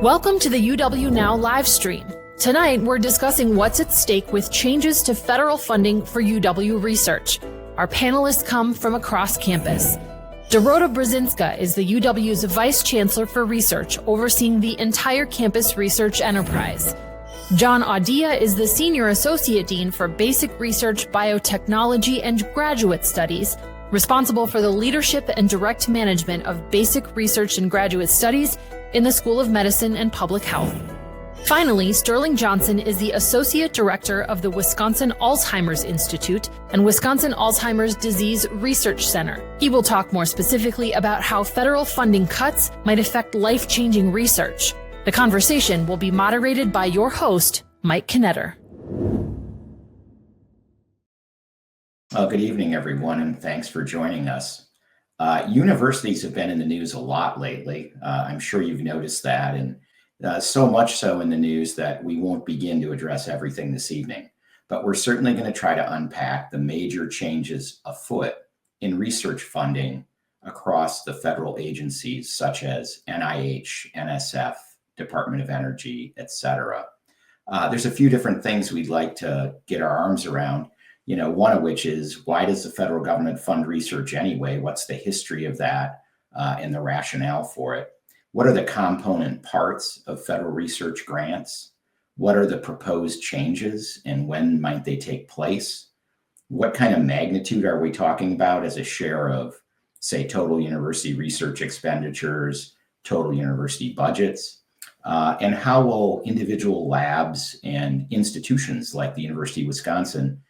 Welcome to the UW Now live stream. Tonight, we're discussing what's at stake with changes to federal funding for UW research. Our panelists come from across campus. Dorota Grejner-Brzezinska is the UW's Vice Chancellor for Research, overseeing the entire campus research enterprise. Anjon Audhya is the Senior Associate Dean for Basic Research, Biotechnology, and Graduate Studies, responsible for the leadership and direct management of basic research and graduate studies in the School of Medicine and Public Health. Finally, Sterling Johnson is the Associate Director of the Wisconsin Alzheimer's Institute and Wisconsin Alzheimer's Disease Research Center. He will talk more specifically about how federal funding cuts might affect life-changing research. The conversation will be moderated by your host, Mike Knetter. Good evening, everyone, and thanks for joining us. Universities have been in the news a lot lately. I'm sure you've noticed that, and so much so in the news that we won't begin to address everything this evening. But we're certainly going to try to unpack the major changes afoot in research funding across the federal agencies such as NIH, NSF, Department of Energy, etc. There's a few different things we'd like to get our arms around. One of which is, why does the federal government fund research anyway? What's the history of that and the rationale for it? What are the component parts of federal research grants? What are the proposed changes and when might they take place? What kind of magnitude are we talking about as a share of, say, total university research expenditures, total university budgets? And how will individual labs and institutions like the University of Wisconsin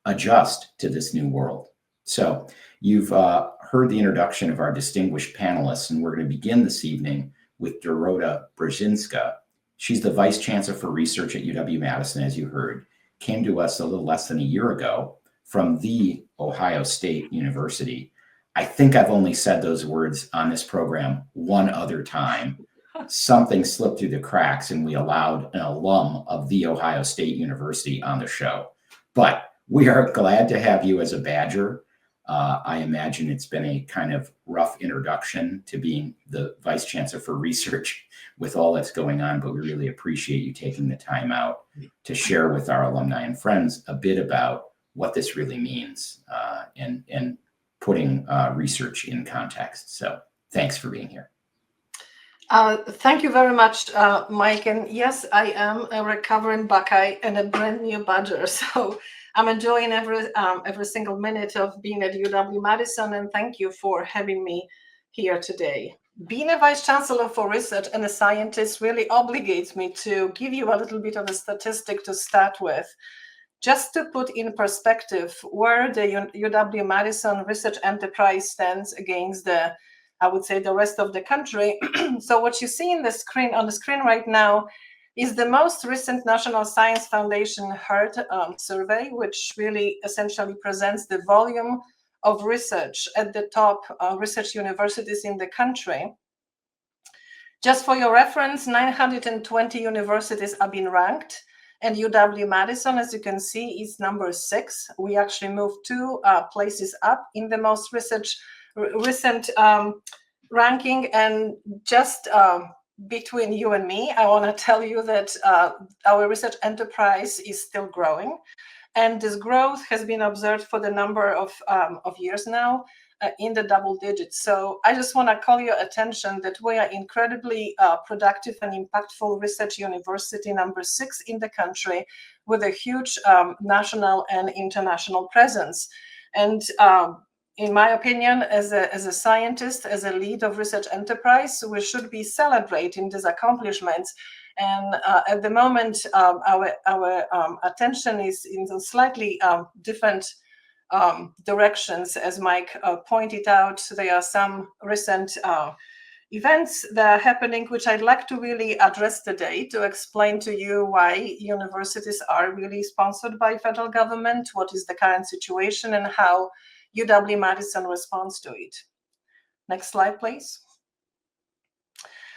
adjust to this new world? So you've heard the introduction of our distinguished panelists, and we're going to begin this evening with Dorota Grejner-Brzezinska. She's the Vice Chancellor for Research at UW-Madison, as you heard, came to us a little less than a year ago from the Ohio State University. I think I've only said those words on this program one other time. Something slipped through the cracks and we allowed an alum of the Ohio State University on the show. But we are glad to have you as a Badger. I imagine it's been a kind of rough introduction to being the Vice Chancellor for Research with all that's going on, but we really appreciate you taking the time out to share with our alumni and friends a bit about what this really means and putting research in context. So thanks for being here. Thank you very much, Mike. And yes, I am a recovering Buckeye and a brand new Badger. So I'm enjoying every single minute of being at UW-Madison, and thank you for having me here today. Being a Vice Chancellor for Research and a scientist really obligates me to give you a little bit of a statistic to start with, just to put in perspective where the UW-Madison research enterprise stands against I would say, the rest of the country. So what you see on the screen right now is the most recent National Science Foundation HEART survey, which really essentially presents the volume of research at the top research universities in the country. Just for your reference, 920 universities are being ranked, and UW-Madison, as you can see, is number 6. We actually moved 2 places up in the most recent ranking. And just between you and me, I want to tell you that our research enterprise is still growing, and this growth has been observed for the number of years now in the double digits. So I just want to call your attention that we are incredibly productive and impactful research university, number 6 in the country, with a huge national and international presence. And in my opinion, as a scientist, as a lead of research enterprise, we should be celebrating these accomplishments. And at the moment, our attention is in slightly different directions. As Mike pointed out, there are some recent events that are happening, which I'd like to really address today to explain to you why universities are really sponsored by federal government, what is the current situation, and how UW-Madison responds to it. Next slide, please.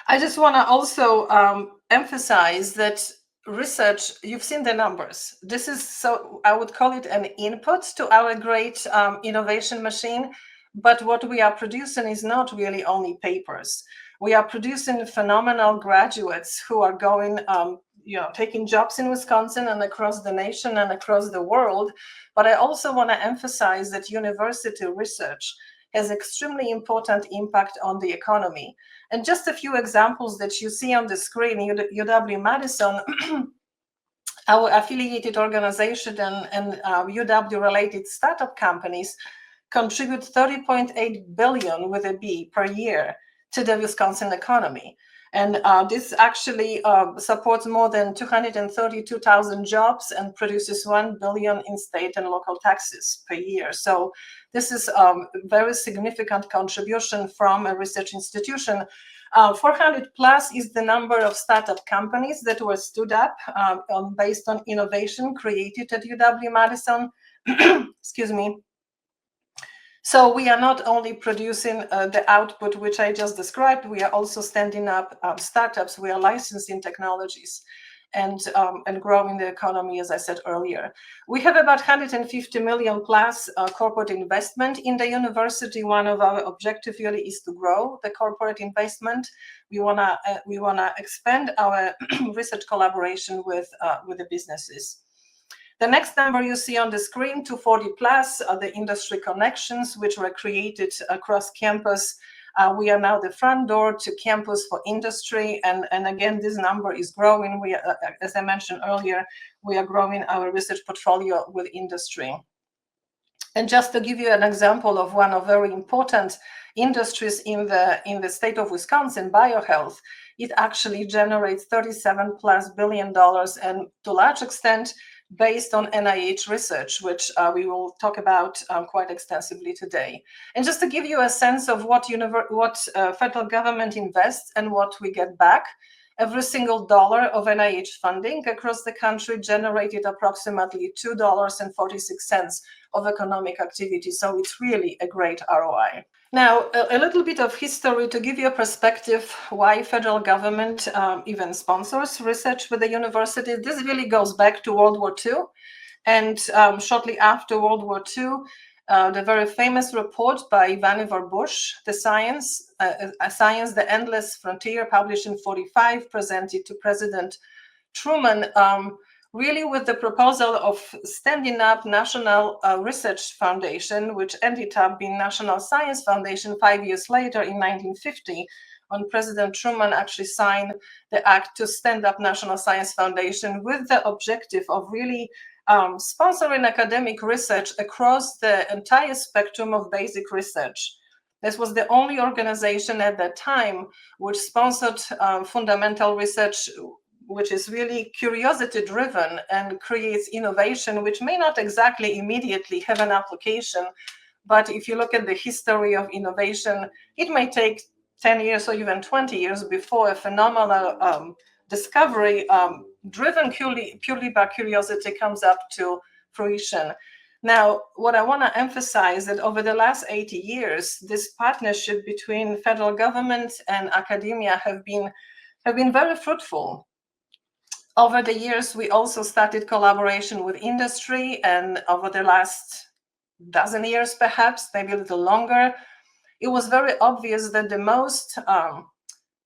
I just want to also emphasize that research, you've seen the numbers. This is, so I would call it an input to our great innovation machine. But what we are producing is not really only papers. We are producing phenomenal graduates who are going, taking jobs in Wisconsin and across the nation and across the world. But I also want to emphasize that university research has extremely important impact on the economy. And just a few examples that you see on the screen, UW-Madison, our affiliated organization and UW-related startup companies contribute $30.8 billion with a B per year to the Wisconsin economy. And this actually supports more than 232,000 jobs and produces $1 billion in state and local taxes per year. So this is a very significant contribution from a research institution. 400 plus is the number of startup companies that were stood up based on innovation created at UW-Madison. Excuse me. So we are not only producing the output which I just described, we are also standing up startups, we are licensing technologies and growing the economy, as I said earlier. We have about 150 million plus corporate investment in the university. One of our objectives really is to grow the corporate investment. We wanna expand our research collaboration with the businesses. The next number you see on the screen, 240 plus, are the industry connections which were created across campus. We are now the front door to campus for industry, and again, this number is growing. We, as I mentioned earlier, we are growing our research portfolio with industry. And just to give you an example of one of very important industries in the state of Wisconsin, biohealth, it actually generates $37+ billion, and to a large extent, based on NIH research, which we will talk about quite extensively today. And just to give you a sense of what federal government invests and what we get back, every single dollar of NIH funding across the country generated approximately $2.46 of economic activity. So it's really a great ROI. Now, a little bit of history to give you a perspective why federal government even sponsors research with the university. This really goes back to World War II. And shortly after World War II, the very famous report by Vannevar Bush, The Science, The Endless Frontier, published in 1945, presented to President Truman, really with the proposal of standing up National Research Foundation, which ended up being National Science Foundation 5 years later in 1950, when President Truman actually signed the act to stand up National Science Foundation with the objective of really sponsoring academic research across the entire spectrum of basic research. This was the only organization at that time which sponsored fundamental research, which is really curiosity-driven and creates innovation, which may not exactly immediately have an application. But if you look at the history of innovation, it may take 10 years or even 20 years before a phenomenal discovery driven purely by curiosity comes up to fruition. Now, what I want to emphasize that over the last 80 years, this partnership between federal government and academia have been very fruitful. Over the years, we also started collaboration with industry, and over the last dozen years, perhaps, maybe a little longer, it was very obvious that the most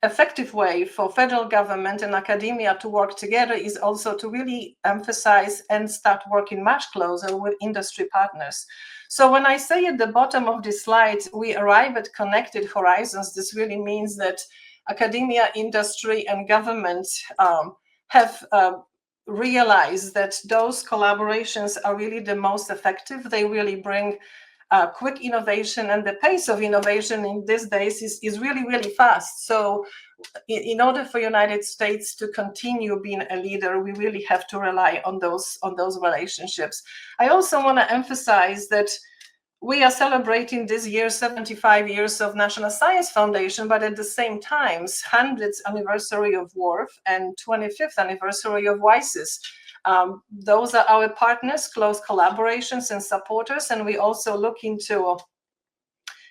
effective way for federal government and academia to work together is also to really emphasize and start working much closer with industry partners. So when I say at the bottom of this slide, we arrive at connected horizons, this really means that academia, industry, and government have realized that those collaborations are really the most effective. They really bring quick innovation, and the pace of innovation in these days is really, really fast. So in order for United States to continue being a leader, we really have to rely on those relationships. I also want to emphasize that we are celebrating this year 75 years of National Science Foundation, but at the same time, 100th anniversary of WRF and 25th anniversary of WISES. Those are our partners, close collaborations and supporters, and we also look into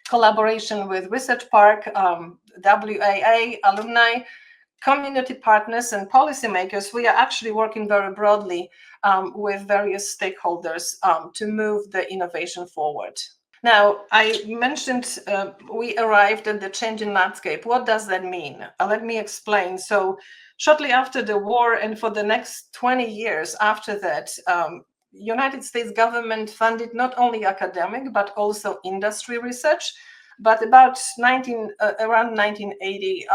collaboration with Research Park, WAA, alumni, community partners, and policymakers. We are actually working very broadly with various stakeholders to move the innovation forward. Now, I mentioned we arrived at the changing landscape. What does that mean? Let me explain. So shortly after the war and for the next 20 years after that, United States government funded not only academic, but also industry research. But about around 1980,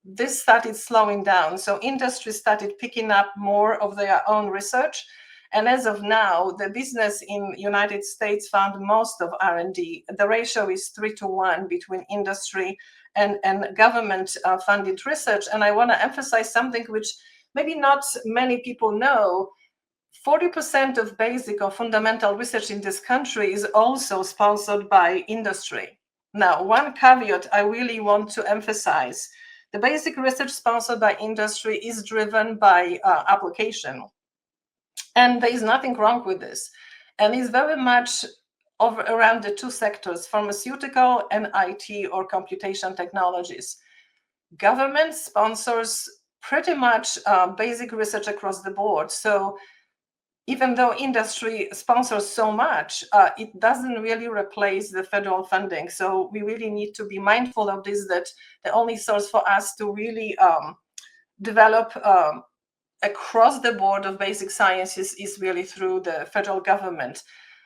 this started slowing down. So industry started picking up more of their own research. And as of now, the business in United States fund most of R&D. The ratio is 3-to-1 between industry and government funded research. And I want to emphasize something which maybe not many people know. 40% of basic or fundamental research in this country is also sponsored by industry. Now, one caveat I really want to emphasize: the basic research sponsored by industry is driven by application. And there is nothing wrong with this. And it's very much around the two sectors, pharmaceutical and IT or computation technologies. Government sponsors pretty much basic research across the board. So even though industry sponsors so much, it doesn't really replace the federal funding. So we really need to be mindful of this, that the only source for us to really develop across the board of basic sciences is really through the federal government.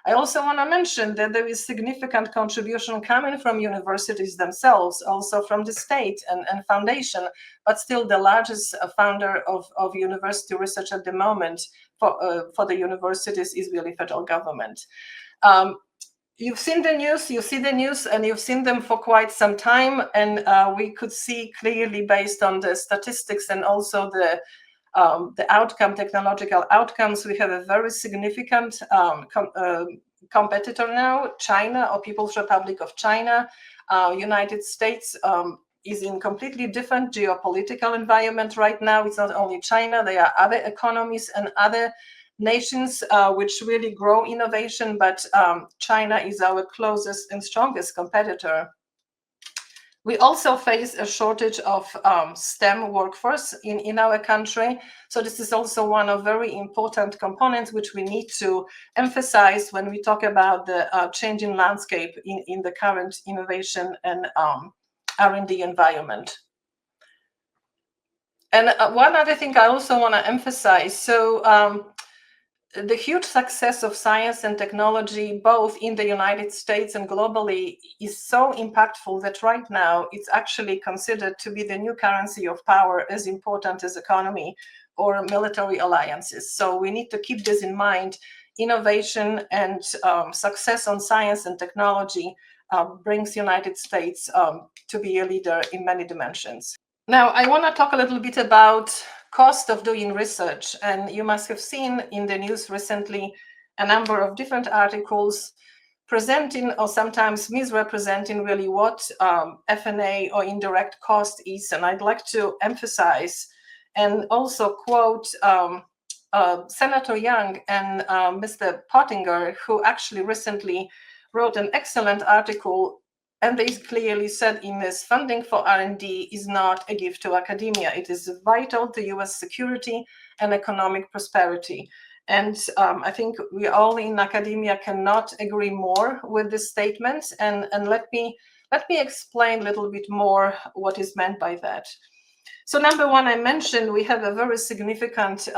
I also want to mention that there is significant contribution coming from universities themselves, also from the state and foundation, but still the largest funder of university research at the moment for the universities is really federal government. You've seen the news, you see the news, and you've seen them for quite some time. And we could see clearly, based on the statistics and also the technological outcomes, we have a very significant competitor now, China, or People's Republic of China. United States is in completely different geopolitical environment right now. It's not only China, there are other economies and other nations which really grow innovation, but China is our closest and strongest competitor. We also face a shortage of STEM workforce in our country. So this is also one of very important components which we need to emphasize when we talk about the changing landscape in the current innovation and R&D environment. And one other thing I also want to emphasize, so the huge success of science and technology, both in the United States and globally, is so impactful that right now it's actually considered to be the new currency of power, as important as economy or military alliances. So we need to keep this in mind. Innovation and success on science and technology brings United States to be a leader in many dimensions. Now, I want to talk a little bit about cost of doing research. And you must have seen in the news recently a number of different articles presenting or sometimes misrepresenting really what F&A or indirect cost is. And I'd like to emphasize and also quote Senator Young and Mr. Pottinger, who actually recently wrote an excellent article. And they clearly said in this, funding for R&D is not a gift to academia. It is vital to US security and economic prosperity. And I think we all in academia cannot agree more with this statement. And let me explain a little bit more what is meant by that. So number one, I mentioned we have a very significant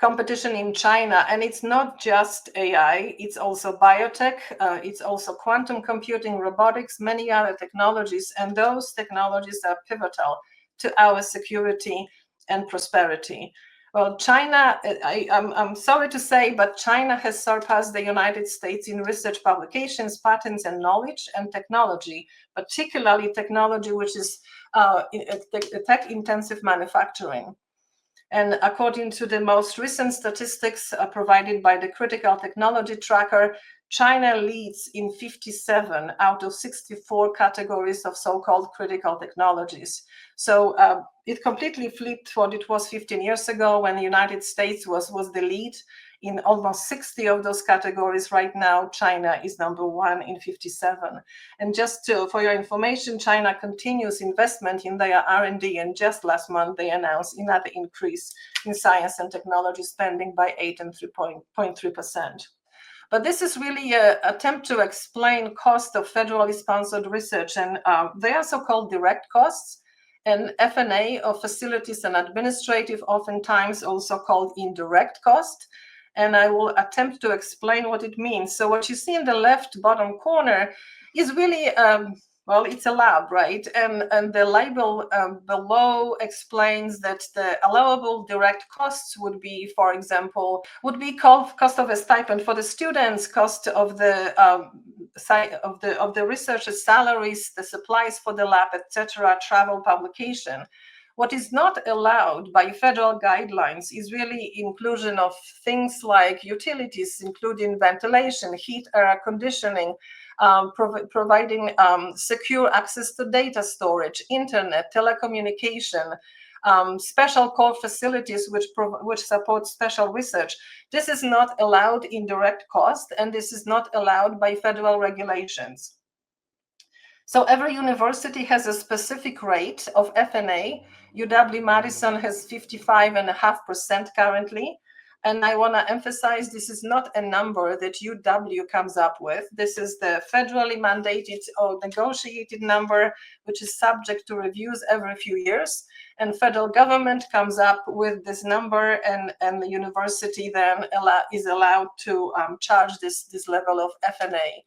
competition in China, and it's not just AI, it's also biotech, it's also quantum computing, robotics, many other technologies, and those technologies are pivotal to our security and prosperity. Well, China, I'm sorry to say, but China has surpassed the United States in research publications, patents, and knowledge and technology, particularly technology which is tech-intensive manufacturing. And according to the most recent statistics provided by the Critical Technology Tracker, China leads in 57 out of 64 categories of so-called critical technologies. So it completely flipped what it was 15 years ago when the United States was the lead in almost 60 of those categories. Right now, China is number one in 57. And just for your information, China continues investment in their R&D, and just last month they announced another increase in science and technology spending by 8 and 3.3%. But this is really an attempt to explain cost of federally sponsored research, and they are so-called direct costs, and F&A of facilities and administrative, oftentimes also called indirect cost. And I will attempt to explain what it means. So what you see in the left bottom corner is really, well, it's a lab, right? And the label below explains that the allowable direct costs would be, for example, cost of a stipend for the students, cost of the of the researchers' salaries, the supplies for the lab, etc., travel, publication. What is not allowed by federal guidelines is really inclusion of things like utilities, including ventilation, heat, air conditioning, providing secure access to data storage, internet, telecommunication, special core facilities which support special research. This is not allowed in direct cost, and this is not allowed by federal regulations. So every university has a specific rate of F&A. UW-Madison has 55.5% currently. And I want to emphasize this is not a number that UW comes up with. This is the federally mandated or negotiated number, which is subject to reviews every few years. And federal government comes up with this number, and the university then is allowed to charge this level of F&A.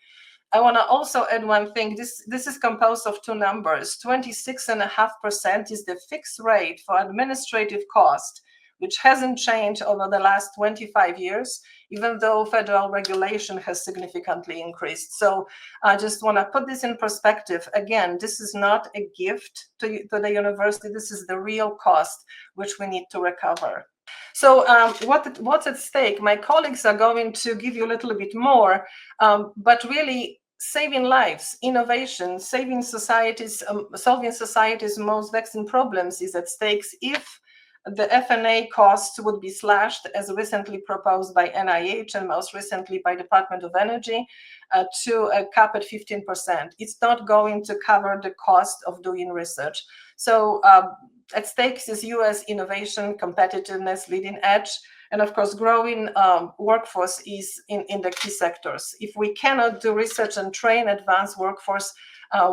I want to also add one thing. This is composed of two numbers. 26.5% is the fixed rate for administrative cost, which hasn't changed over the last 25 years, even though federal regulation has significantly increased. So I just want to put this in perspective. Again, this is not a gift to the university. This is the real cost, which we need to recover. So what's at stake? My colleagues are going to give you a little bit more, but really, saving lives, innovation, solving society's most vexing problems is at stake if the F&A costs would be slashed, as recently proposed by NIH and most recently by Department of Energy, to a cap at 15%. It's not going to cover the cost of doing research. So at stake is US innovation, competitiveness, leading edge, and of course, growing workforce is in the key sectors. If we cannot do research and train advanced workforce,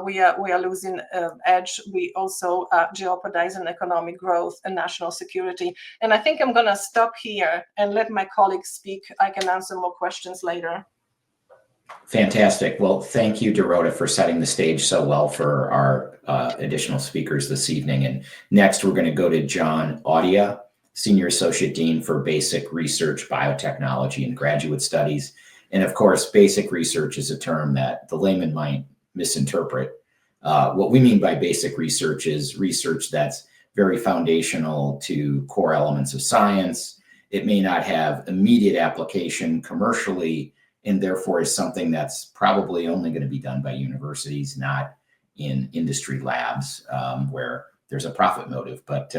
we are losing edge. We also jeopardizing economic growth and national security. And I think I'm going to stop here and let my colleagues speak. I can answer more questions later. Fantastic. Well, thank you, Dorota, for setting the stage so well for our additional speakers this evening. And next, we're going to go to Anjon Audhya, Senior Associate Dean for Basic Research, Biotechnology, and Graduate Studies. And of course, basic research is a term that the layman might misinterpret. What we mean by basic research is research that's very foundational to core elements of science. It may not have immediate application commercially, and therefore is something that's probably only going to be done by universities, not in industry labs where there's a profit motive. But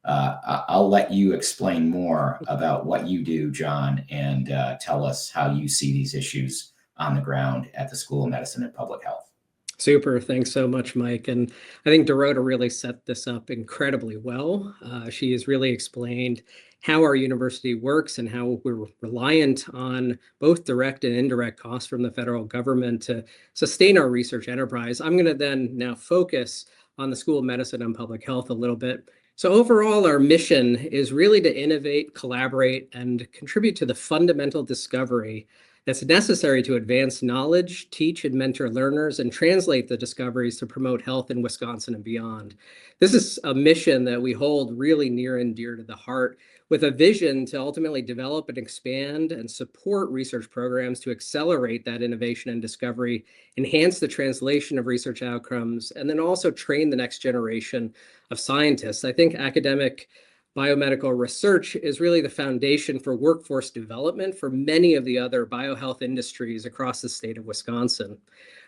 I'll let you explain more about what you do, John, and tell us how you see these issues on the ground at the School of Medicine and Public Health. Super. Thanks so much, Mike. And I think Dorota really set this up incredibly well. She has really explained how our university works and how we're reliant on both direct and indirect costs from the federal government to sustain our research enterprise. I'm going to then now focus on the School of Medicine and Public Health a little bit. So overall, our mission is really to innovate, collaborate, and contribute to the fundamental discovery that's necessary to advance knowledge, teach and mentor learners, and translate the discoveries to promote health in Wisconsin and beyond. This is a mission that we hold really near and dear to the heart, with a vision to ultimately develop and expand and support research programs to accelerate that innovation and discovery, enhance the translation of research outcomes, and then also train the next generation of scientists. I think academic biomedical research is really the foundation for workforce development for many of the other biohealth industries across the state of Wisconsin.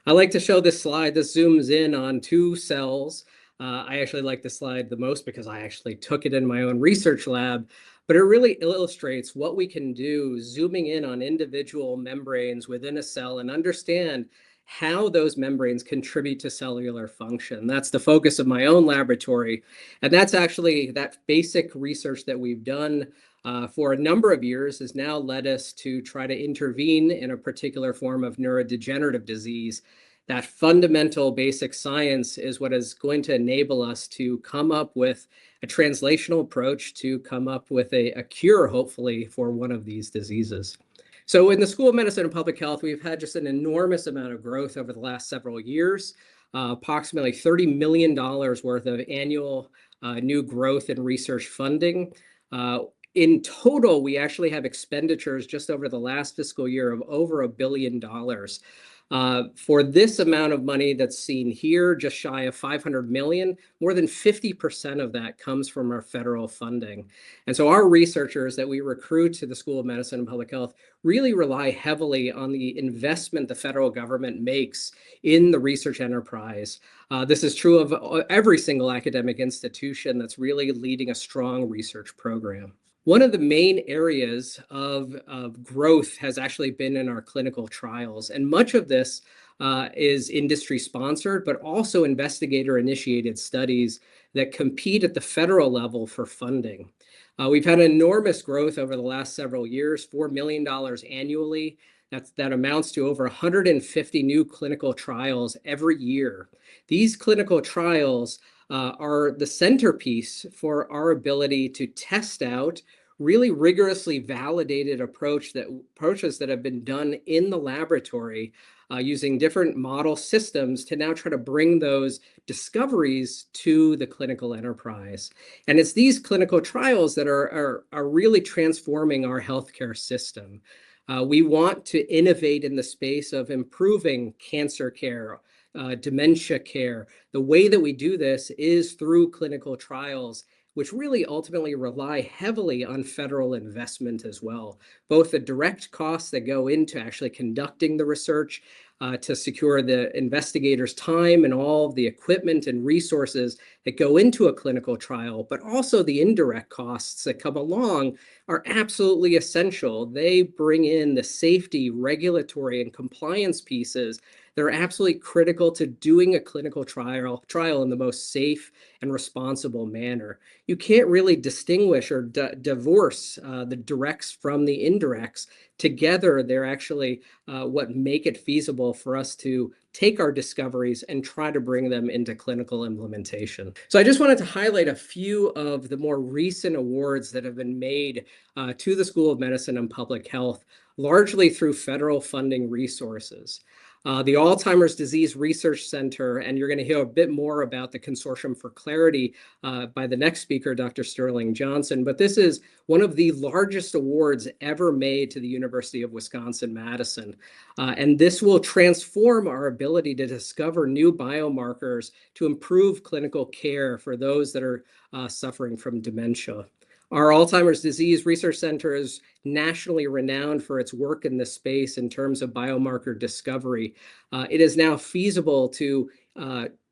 I like to show this slide. This zooms in on two cells. I actually like this slide the most because I actually took it in my own research lab, but it really illustrates what we can do zooming in on individual membranes within a cell and understand how those membranes contribute to cellular function. That's the focus of my own laboratory. And that's actually that basic research that we've done for a number of years has now led us to try to intervene in a particular form of neurodegenerative disease. That fundamental basic science is what is going to enable us to come up with a translational approach to come up with a cure, hopefully, for one of these diseases. So in the School of Medicine and Public Health, we've had just an enormous amount of growth over the last several years, approximately $30 million worth of annual new growth in research funding. In total, we actually have expenditures just over the last fiscal year of over $1 billion. For this amount of money that's seen here, just shy of 500 million, more than 50% of that comes from our federal funding. And so our researchers that we recruit to the School of Medicine and Public Health really rely heavily on the investment the federal government makes in the research enterprise. This is true of every single academic institution that's really leading a strong research program. One of the main areas of growth has actually been in our clinical trials, and much of this is industry sponsored, but also investigator initiated studies that compete at the federal level for funding. We've had enormous growth over the last several years, $4 million annually. That amounts to over 150 new clinical trials every year. These clinical trials are the centerpiece for our ability to test out really rigorously validated approaches that have been done in the laboratory using different model systems to now try to bring those discoveries to the clinical enterprise. And it's these clinical trials that are really transforming our healthcare system. We want to innovate in the space of improving cancer care, dementia care. The way that we do this is through clinical trials, which really ultimately rely heavily on federal investment as well. Both the direct costs that go into actually conducting the research to secure the investigators' time and all of the equipment and resources that go into a clinical trial, but also the indirect costs that come along are absolutely essential. They bring in the safety, regulatory, and compliance pieces that are absolutely critical to doing a clinical trial in the most safe and responsible manner. You can't really distinguish or divorce the directs from the indirects. Together, they're actually what make it feasible for us to take our discoveries and try to bring them into clinical implementation. So I just wanted to highlight a few of the more recent awards that have been made to the School of Medicine and Public Health, largely through federal funding resources. The Alzheimer's Disease Research Center, and you're going to hear a bit more about the Consortium for Clarity by the next speaker, Dr. Sterling Johnson, but this is one of the largest awards ever made to the University of Wisconsin-Madison. And this will transform our ability to discover new biomarkers to improve clinical care for those that are suffering from dementia. Our Alzheimer's Disease Research Center is nationally renowned for its work in this space in terms of biomarker discovery. It is now feasible to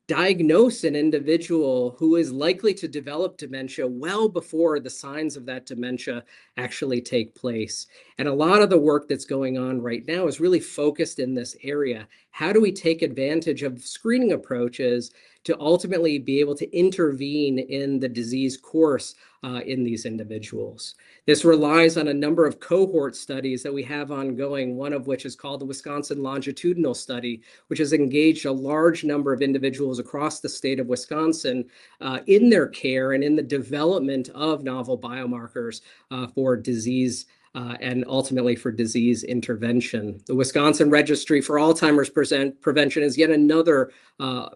diagnose an individual who is likely to develop dementia well before the signs of that dementia actually take place. And a lot of the work that's going on right now is really focused in this area. How do we take advantage of screening approaches to ultimately be able to intervene in the disease course in these individuals? This relies on a number of cohort studies that we have ongoing, one of which is called the Wisconsin Longitudinal Study, which has engaged a large number of individuals across the state of Wisconsin in their care and in the development of novel biomarkers for disease and ultimately for disease intervention. The Wisconsin Registry for Alzheimer's Prevention is yet another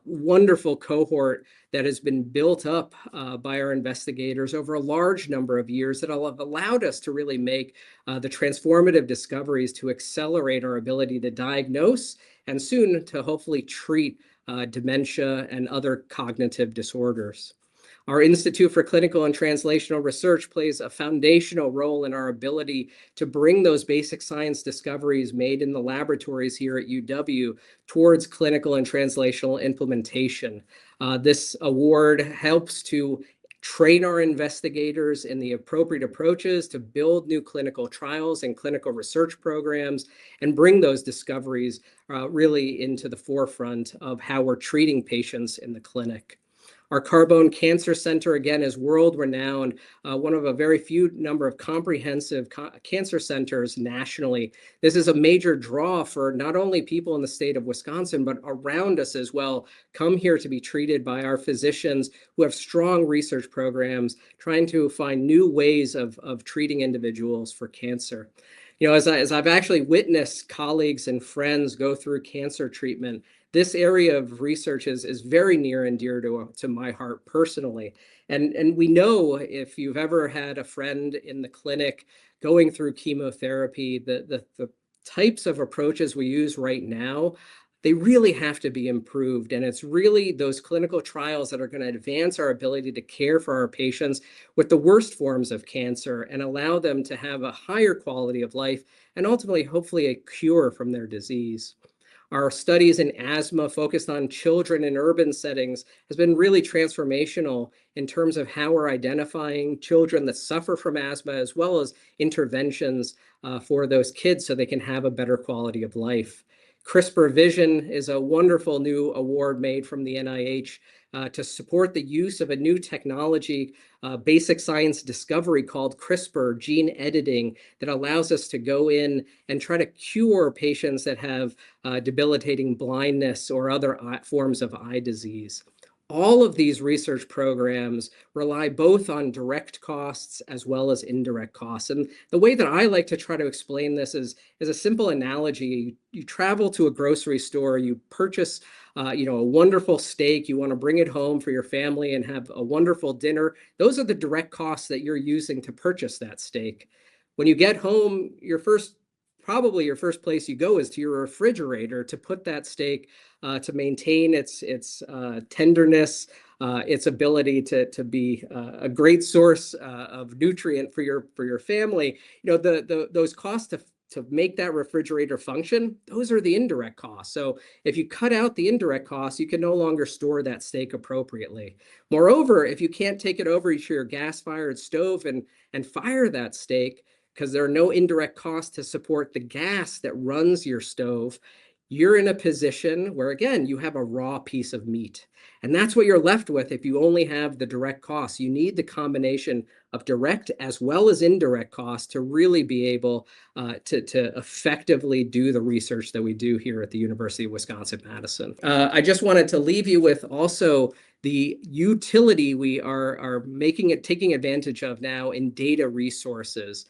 wonderful cohort that has been built up by our investigators over a large number of years that have allowed us to really make the transformative discoveries to accelerate our ability to diagnose and soon to hopefully treat dementia and other cognitive disorders. Our Institute for Clinical and Translational Research plays a foundational role in our ability to bring those basic science discoveries made in the laboratories here at UW towards clinical and translational implementation. This award helps to train our investigators in the appropriate approaches to build new clinical trials and clinical research programs, and bring those discoveries really into the forefront of how we're treating patients in the clinic. Our Carbone Cancer Center, again, is world-renowned, one of a very few number of comprehensive cancer centers nationally. This is a major draw for not only people in the state of Wisconsin, but around us as well, come here to be treated by our physicians who have strong research programs, trying to find new ways of treating individuals for cancer. You know, as I've actually witnessed colleagues and friends go through cancer treatment, this area of research is very near and dear to my heart personally. And we know, if you've ever had a friend in the clinic going through chemotherapy, the types of approaches we use right now, they really have to be improved. And it's really those clinical trials that are going to advance our ability to care for our patients with the worst forms of cancer and allow them to have a higher quality of life and ultimately, hopefully, a cure from their disease. Our studies in asthma focused on children in urban settings has been really transformational in terms of how we're identifying children that suffer from asthma, as well as interventions for those kids so they can have a better quality of life. CRISPR Vision is a wonderful new award made from the NIH to support the use of a new technology, basic science discovery called CRISPR gene editing, that allows us to go in and try to cure patients that have debilitating blindness or other forms of eye disease. All of these research programs rely both on direct costs as well as indirect costs. And the way that I like to try to explain this is a simple analogy. You travel to a grocery store, you purchase a wonderful steak, you want to bring it home for your family and have a wonderful dinner. Those are the direct costs that you're using to purchase that steak. When you get home, probably your first place you go is to your refrigerator to put that steak to maintain its tenderness, its ability to be a great source of nutrient for your family. You know, those costs to make that refrigerator function, those are the indirect costs. So if you cut out the indirect costs, you can no longer store that steak appropriately. Moreover, if you can't take it over to your gas-fired stove and fire that steak, because there are no indirect costs to support the gas that runs your stove, you're in a position where, again, you have a raw piece of meat. And that's what you're left with if you only have the direct costs. You need the combination of direct as well as indirect costs to really be able to effectively do the research that we do here at the University of Wisconsin-Madison. I just wanted to leave you with also the utility we are taking advantage of now in data resources.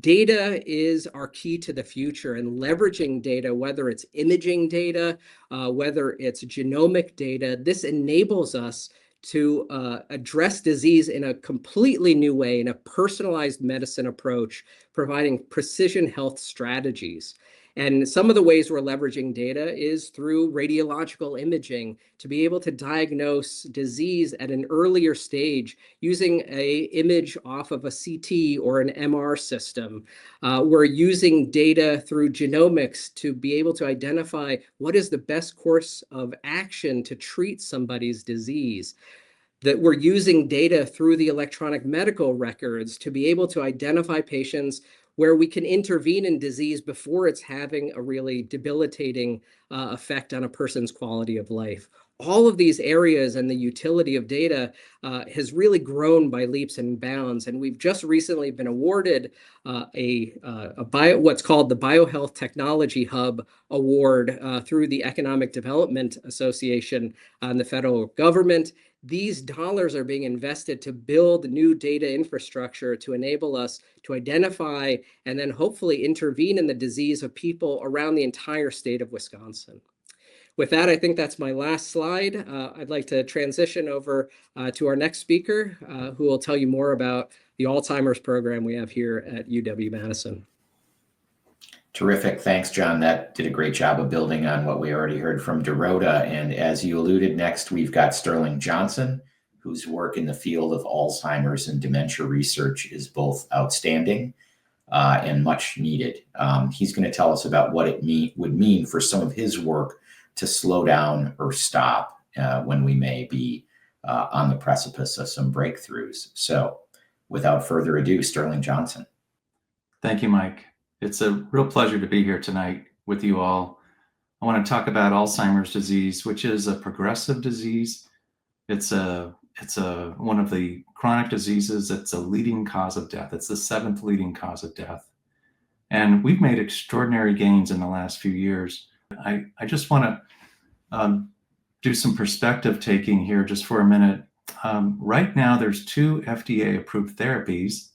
Data is our key to the future, and leveraging data, whether it's imaging data, whether it's genomic data, this enables us to address disease in a completely new way, in a personalized medicine approach, providing precision health strategies. And some of the ways we're leveraging data is through radiological imaging to be able to diagnose disease at an earlier stage using an image off of a CT or an MR system. We're using data through genomics to be able to identify what is the best course of action to treat somebody's disease. That we're using data through the electronic medical records to be able to identify patients where we can intervene in disease before it's having a really debilitating effect on a person's quality of life. All of these areas and the utility of data has really grown by leaps and bounds. And we've just recently been awarded what's called the BioHealth Technology Hub Award through the Economic Development Association and the federal government. These dollars are being invested to build new data infrastructure to enable us to identify and then hopefully intervene in the disease of people around the entire state of Wisconsin. With that, I think that's my last slide. I'd like to transition over to our next speaker, who will tell you more about the Alzheimer's program we have here at UW-Madison. Terrific. Thanks, John. That did a great job of building on what we already heard from Dorota. And as you alluded, next we've got Sterling Johnson, whose work in the field of Alzheimer's and dementia research is both outstanding and much needed. He's going to tell us about what it would mean for some of his work to slow down or stop when we may be on the precipice of some breakthroughs. So without further ado, Sterling Johnson. Thank you, Mike. It's a real pleasure to be here tonight with you all. I want to talk about Alzheimer's disease, which is a progressive disease. It's one of the chronic diseases. It's a leading cause of death. It's the 7th leading cause of death. And we've made extraordinary gains in the last few years. I just want to do some perspective taking here just for a minute. Right now, there's 2 FDA-approved therapies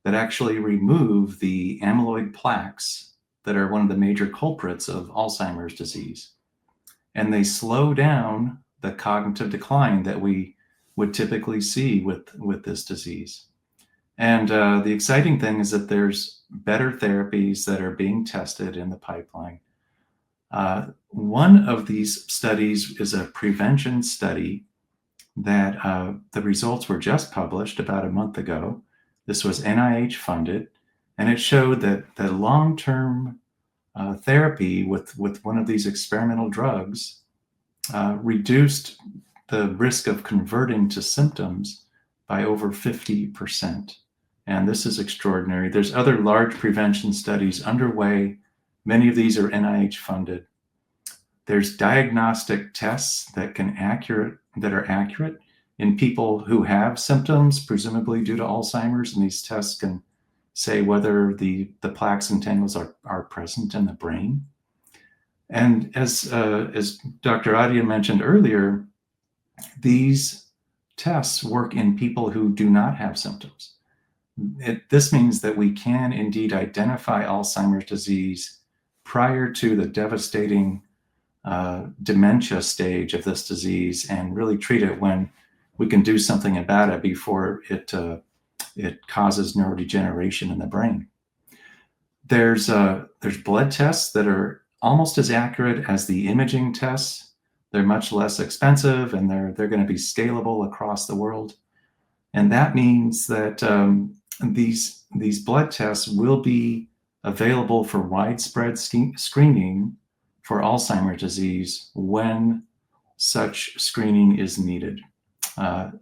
that actually remove the amyloid plaques that are one of the major culprits of Alzheimer's disease. And they slow down the cognitive decline that we would typically see with this disease. And the exciting thing is that there's better therapies that are being tested in the pipeline. One of these studies is a prevention study that the results were just published about a month ago. This was NIH-funded, and it showed that the long-term therapy with one of these experimental drugs reduced the risk of converting to symptoms by over 50%. And this is extraordinary. There's other large prevention studies underway. Many of these are NIH-funded. There's diagnostic tests that are accurate in people who have symptoms, presumably due to Alzheimer's, and these tests can say whether the plaques and tangles are present in the brain. And as Dr. Audhya mentioned earlier, these tests work in people who do not have symptoms. This means that we can indeed identify Alzheimer's disease prior to the devastating dementia stage of this disease and really treat it when we can do something about it before it causes neurodegeneration in the brain. There's blood tests that are almost as accurate as the imaging tests. They're much less expensive, and they're going to be scalable across the world. And that means that these blood tests will be available for widespread screening for Alzheimer's disease when such screening is needed.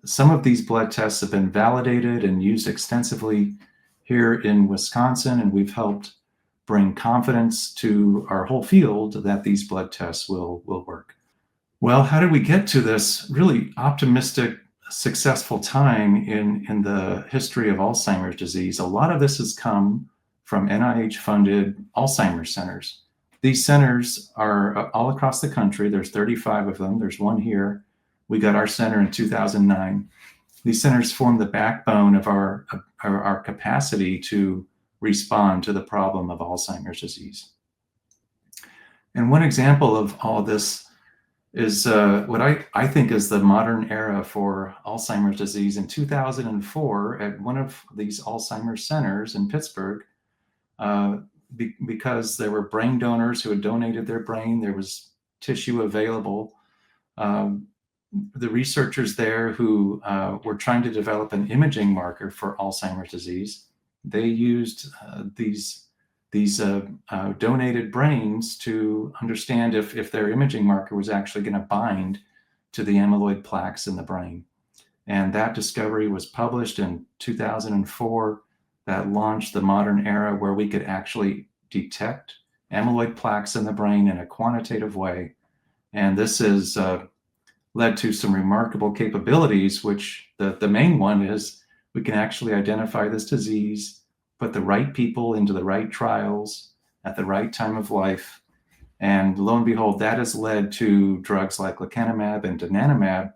Some of these blood tests have been validated and used extensively here in Wisconsin, and we've helped bring confidence to our whole field that these blood tests will work. Well, how did we get to this really optimistic, successful time in the history of Alzheimer's disease? A lot of this has come from NIH-funded Alzheimer's centers. These centers are all across the country. There's 35 of them. There's one here. We got our center in 2009. These centers form the backbone of our capacity to respond to the problem of Alzheimer's disease. And one example of all this is what I think is the modern era for Alzheimer's disease. In 2004, at one of these Alzheimer's centers in Pittsburgh, because there were brain donors who had donated their brain, there was tissue available. The researchers there who were trying to develop an imaging marker for Alzheimer's disease, they used these donated brains to understand if their imaging marker was actually going to bind to the amyloid plaques in the brain. And that discovery was published in 2004. That launched the modern era where we could actually detect amyloid plaques in the brain in a quantitative way. And this has led to some remarkable capabilities, which the main one is we can actually identify this disease, put the right people into the right trials at the right time of life. And lo and behold, that has led to drugs like lecanemab and donanemab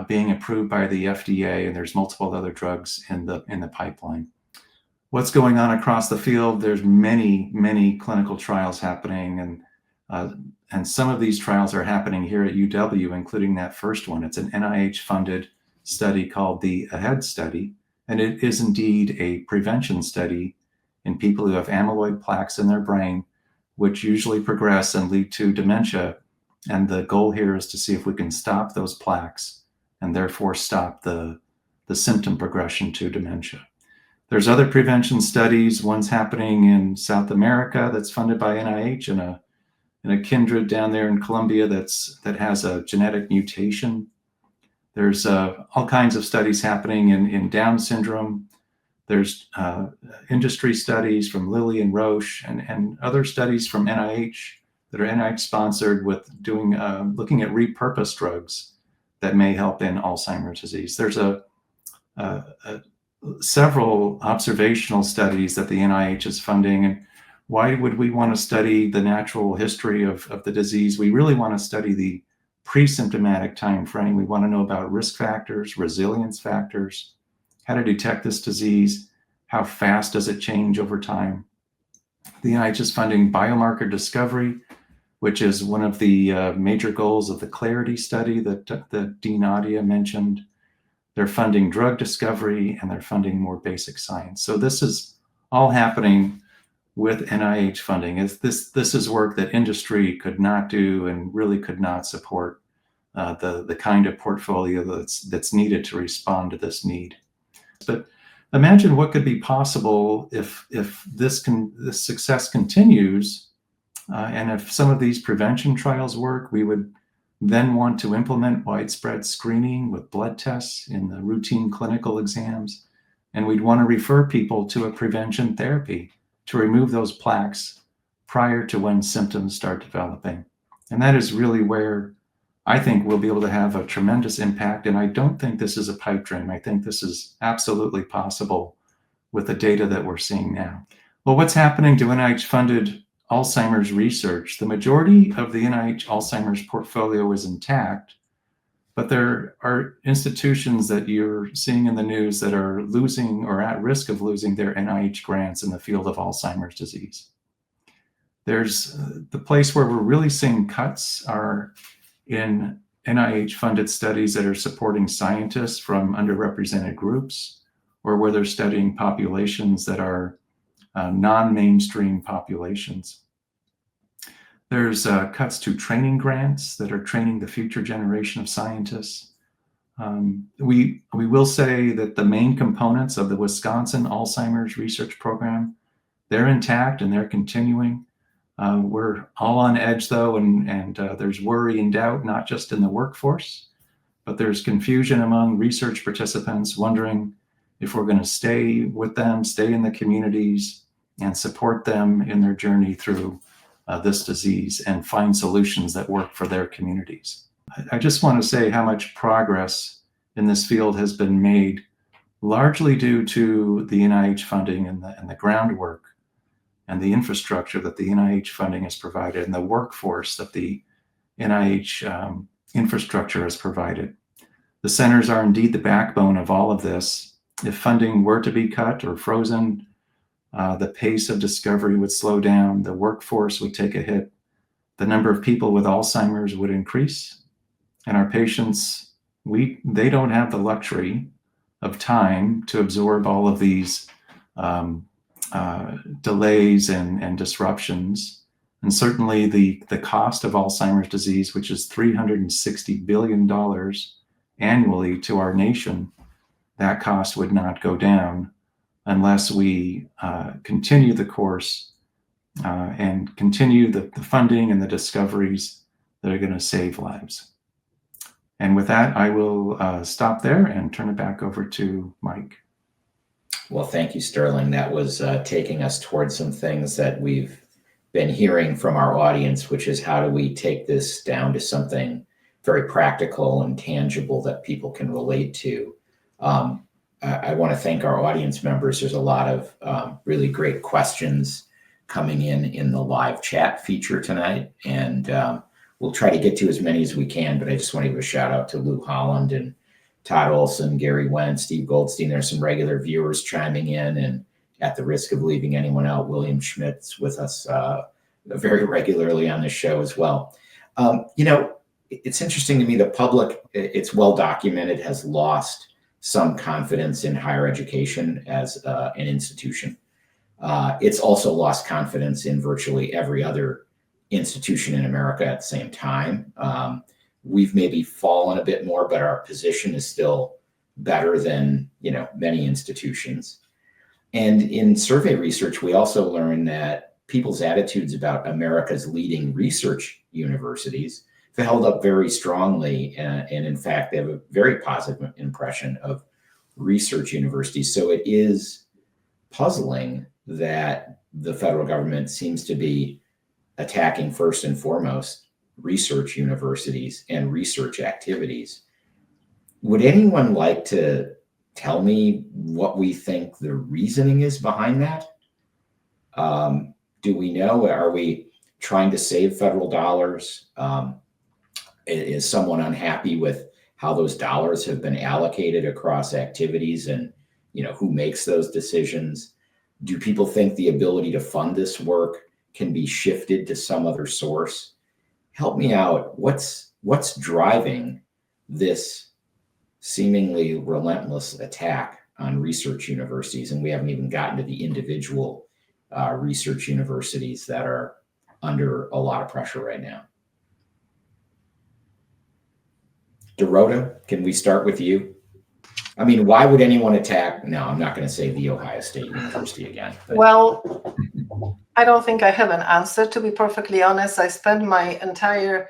being approved by the FDA, and there's multiple other drugs in the pipeline. What's going on across the field? There's many clinical trials happening, and some of these trials are happening here at UW, including that first one. It's an NIH-funded study called the AHEAD study, and it is indeed a prevention study in people who have amyloid plaques in their brain, which usually progress and lead to dementia. And the goal here is to see if we can stop those plaques and therefore stop the symptom progression to dementia. There's other prevention studies. One's happening in South America that's funded by NIH, and a kindred down there in Colombia that has a genetic mutation There's all kinds of studies happening in Down syndrome. There's industry studies from Lilly and Roche and other studies from NIH that are NIH sponsored with doing looking at repurposed drugs that may help in Alzheimer's disease. There's several observational studies that the NIH is funding. And why would we want to study the natural history of the disease? We really want to study the pre-symptomatic time frame. We want to know about risk factors, resilience factors, how to detect this disease, how fast does it change over time. The NIH is funding biomarker discovery, which is one of the major goals of the Clarity study that Dean Audhya mentioned. They're funding drug discovery, and they're funding more basic science. So this is all happening with NIH funding. This is work that industry could not do and really could not support the kind of portfolio that's needed to respond to this need. But imagine what could be possible if this success continues, and if some of these prevention trials work. We would then want to implement widespread screening with blood tests in the routine clinical exams, and we'd want to refer people to a prevention therapy to remove those plaques prior to when symptoms start developing. And that is really where I think we'll be able to have a tremendous impact. And I don't think this is a pipe dream. I think this is absolutely possible with the data that we're seeing now. Well, what's happening to NIH-funded Alzheimer's research? The majority of the NIH Alzheimer's portfolio is intact, but there are institutions that you're seeing in the news that are losing or at risk of losing their NIH grants in the field of Alzheimer's disease. There's the place where we're really seeing cuts are in NIH-funded studies that are supporting scientists from underrepresented groups, or where they're studying populations that are non-mainstream populations. There's cuts to training grants that are training the future generation of scientists. We will say that the main components of the Wisconsin Alzheimer's research program, they're intact and they're continuing. We're all on edge though, and there's worry and doubt, not just in the workforce, but there's confusion among research participants wondering if we're going to stay with them, stay in the communities, and support them in their journey through this disease and find solutions that work for their communities. I just want to say how much progress in this field has been made, largely due to the NIH funding and the groundwork and the infrastructure that the NIH funding has provided and the workforce that the NIH infrastructure has provided. The centers are indeed the backbone of all of this. If funding were to be cut or frozen, the pace of discovery would slow down, the workforce would take a hit, the number of people with Alzheimer's would increase, and our patients, they don't have the luxury of time to absorb all of these delays and disruptions. And certainly the cost of Alzheimer's disease, which is $360 billion annually to our nation, that cost would not go down unless we continue the course and continue the funding and the discoveries that are going to save lives. And with that, I will stop there and turn it back over to Mike. Well, thank you, Sterling. That was taking us towards some things that we've been hearing from our audience, which is how do we take this down to something very practical and tangible that people can relate to. I want to thank our audience members. There's a lot of really great questions coming in the live chat feature tonight, and we'll try to get to as many as we can, but I just want to give a shout out to Lou Holland and Todd Olson, Gary Wentz, Steve Goldstein. There's some regular viewers chiming in, and at the risk of leaving anyone out, William Schmidt's with us very regularly on this show as well. You know, it's interesting to me, the public, it's well documented, has lost some confidence in higher education as an institution. It's also lost confidence in virtually every other institution in America at the same time. We've maybe fallen a bit more, but our position is still better than, you know, many institutions. And in survey research, we also learned that people's attitudes about America's leading research universities held up very strongly, and in fact, they have a very positive impression of research universities. So it is puzzling that the federal government seems to be attacking first and foremost research universities and research activities. Would anyone like to tell me what we think the reasoning is behind that? Do we know? Are we trying to save federal dollars? Is someone unhappy with how those dollars have been allocated across activities, and who makes those decisions? Do people think the ability to fund this work can be shifted to some other source? Help me out. What's driving this seemingly relentless attack on research universities? And we haven't even gotten to the individual research universities that are under a lot of pressure right now. Dorota, can we start with you? I mean, why would anyone attack? No, I'm not going to say the Ohio State University again. But. Well, I don't think I have an answer, to be perfectly honest. I spent my entire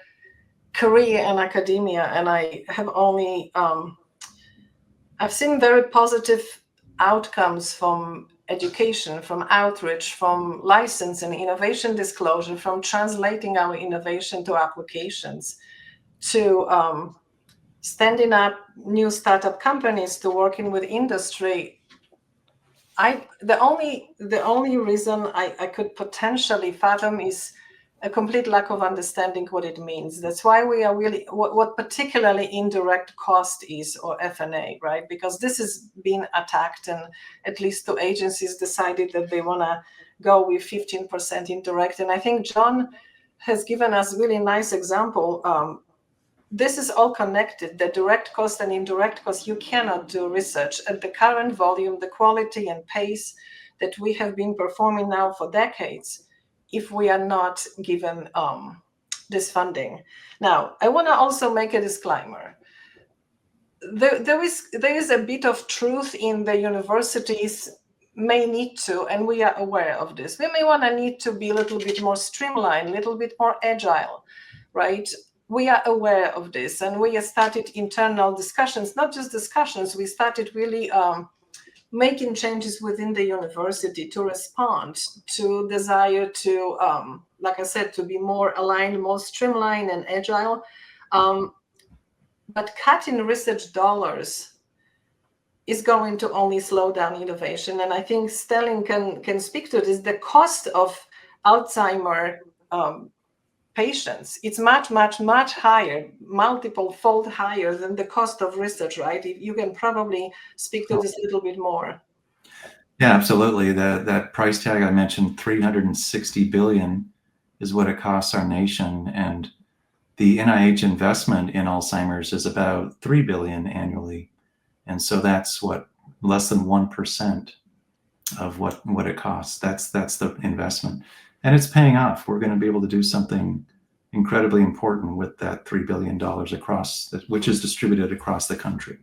career in academia, and I have only, I've seen very positive outcomes from education, from outreach, from licensing, innovation disclosure, from translating our innovation to applications, to standing up new startup companies, to working with industry. The only reason I could potentially fathom is a complete lack of understanding what it means. That's why we are really, what particularly indirect cost is, or F&A, right? Because this is being attacked, and at least two agencies decided that they want to go with 15% indirect. And I think John has given us really nice example. This is all connected, the direct cost and indirect cost. You cannot do research at the current volume, the quality and pace that we have been performing now for decades, if we are not given this funding. Now, I want to also make a disclaimer. There is a bit of truth in the universities may need to, and we are aware of this. We may want to need to be a little bit more streamlined, a little bit more agile, right? We are aware of this, and we have started internal discussions, not just discussions, we started really making changes within the university to respond to desire to, like I said, to be more aligned, more streamlined and agile. But cutting research dollars is going to only slow down innovation. And I think Stelling can speak to this. The cost of Alzheimer patients, it's much higher, multiple fold higher than the cost of research, right? You can probably speak to this a little bit more. Yeah, absolutely. That price tag I mentioned, $360 billion, is what it costs our nation. And the NIH investment in Alzheimer's is about $3 billion annually. And so that's what, less than 1% of what it costs. That's the investment. And it's paying off. We're going to be able to do something incredibly important with that $3 billion across, which is distributed across the country.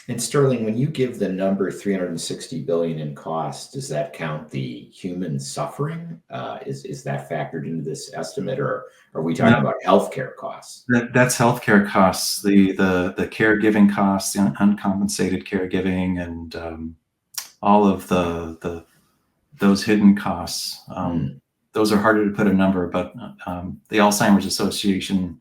And Sterling, when you give the number $360 billion in cost, does that count the human suffering? Is that factored into this estimate, or are we talking about healthcare costs? That's healthcare costs, the caregiving costs, the uncompensated caregiving, and all of those hidden costs. Those are harder to put a number, but the Alzheimer's Association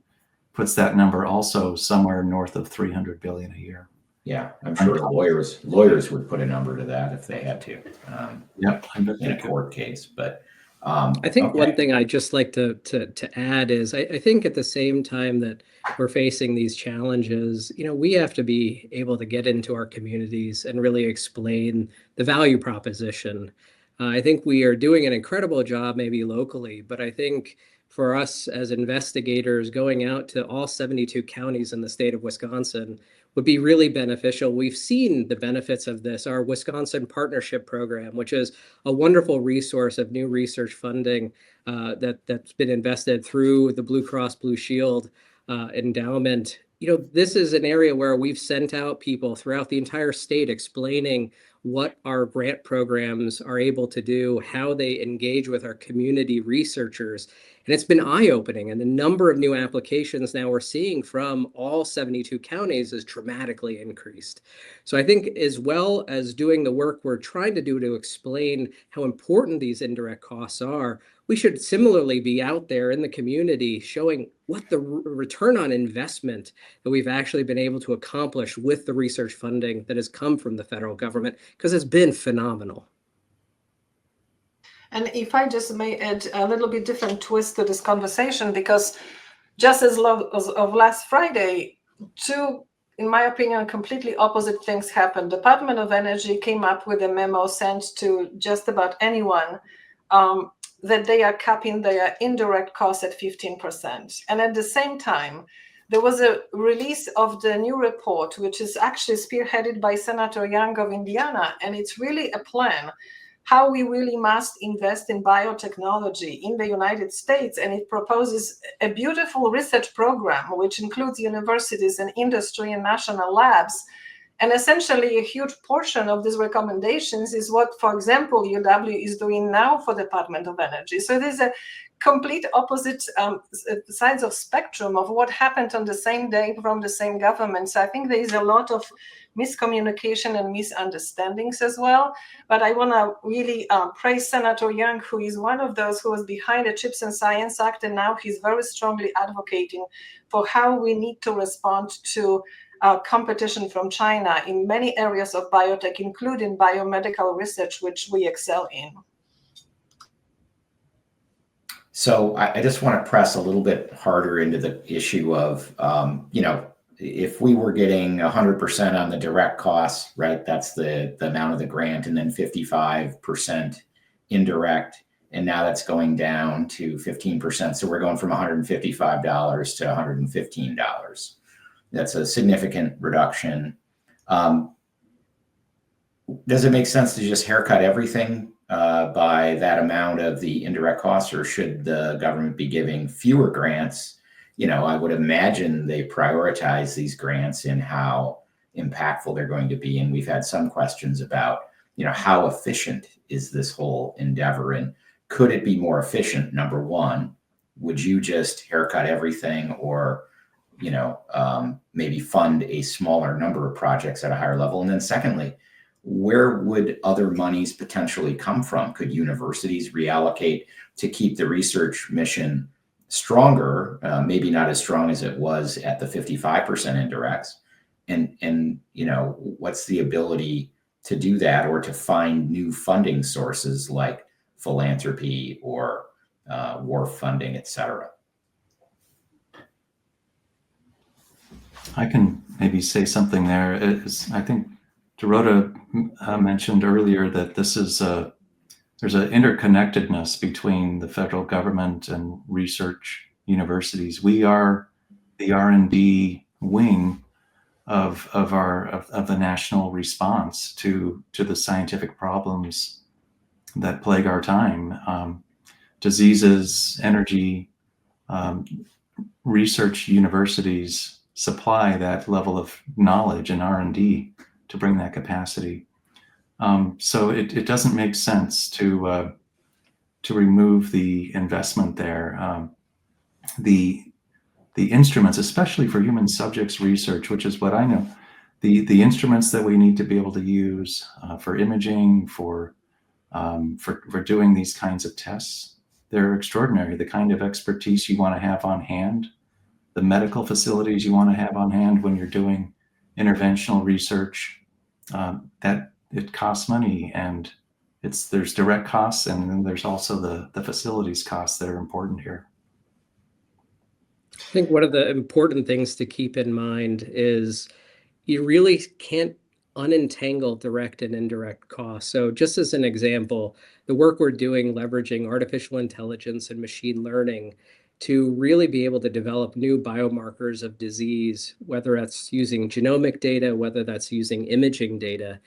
puts that number also somewhere north of $300 billion a year. Yeah, I'm sure lawyers would put a number to that if they had to. Yep, in a court case. But I think one thing I'd just like to add is I think at the same time that we're facing these challenges, we have to be able to get into our communities and really explain the value proposition. I think we are doing an incredible job maybe locally, but I think for us as investigators going out to all 72 counties in the state of Wisconsin would be really beneficial. We've seen the benefits of this. Our Wisconsin Partnership Program, which is a wonderful resource of new research funding that's been invested through the Blue Cross Blue Shield endowment. This is an area where we've sent out people throughout the entire state explaining what our grant programs are able to do, how they engage with our community researchers. And it's been eye-opening. And the number of new applications now we're seeing from all 72 counties is dramatically increased. So I think, as well as doing the work we're trying to do to explain how important these indirect costs are, we should similarly be out there in the community showing what the return on investment that we've actually been able to accomplish with the research funding that has come from the federal government, because it's been phenomenal. And if I just may add a little bit different twist to this conversation, because just as of last Friday, two, in my opinion, completely opposite things happened. Department of Energy came up with a memo sent to just about anyone that they are capping their indirect costs at 15%. And at the same time, there was a release of the new report, which is actually spearheaded by Senator Young of Indiana. And it's really a plan how we really must invest in biotechnology in the United States. And it proposes a beautiful research program, which includes universities and industry and national labs. And essentially, a huge portion of these recommendations is what, for example, UW is doing now for the Department of Energy. So there's a complete opposite sides of spectrum of what happened on the same day from the same government. So I think there is a lot of miscommunication and misunderstandings as well. But I want to really praise Senator Young, who is one of those who was behind the CHIPS and Science Act, and now he's very strongly advocating for how we need to respond to competition from China in many areas of biotech, including biomedical research, which we excel in. So I just want to press a little bit harder into the issue of, if we were getting 100% on the direct costs, right, that's the amount of the grant, and then 55% indirect, and now that's going down to 15%. So we're going from $155 to $115. That's a significant reduction. Does it make sense to just haircut everything by that amount of the indirect costs, or should the government be giving fewer grants? I would imagine they prioritize these grants in how impactful they're going to be. And we've had some questions about, how efficient is this whole endeavor, and could it be more efficient? Number one, would you just haircut everything, or maybe fund a smaller number of projects at a higher level? And then secondly, where would other monies potentially come from? Could universities reallocate to keep the research mission stronger, maybe not as strong as it was at the 55% indirects? And what's the ability to do that, or to find new funding sources like philanthropy or war funding, et cetera? I can maybe say something there. I think Dorota mentioned earlier that there's an interconnectedness between the federal government and research universities. We are the R&D wing of the national response to the scientific problems that plague our time. Diseases, energy, research universities supply that level of knowledge and R&D to bring that capacity. So it doesn't make sense to remove the investment there. The instruments, especially for human subjects research, which is what I know, the instruments that we need to be able to use for imaging, for doing these kinds of tests, they're extraordinary. The kind of expertise you want to have on hand, the medical facilities you want to have on hand when you're doing interventional research, that it costs money, and there's direct costs, and then there's also the facilities costs that are important here. I think one of the important things to keep in mind is you really can't unentangle direct and indirect costs. So just as an example, the work we're doing leveraging artificial intelligence and machine learning to really be able to develop new biomarkers of disease, whether that's using genomic data, whether that's using imaging data,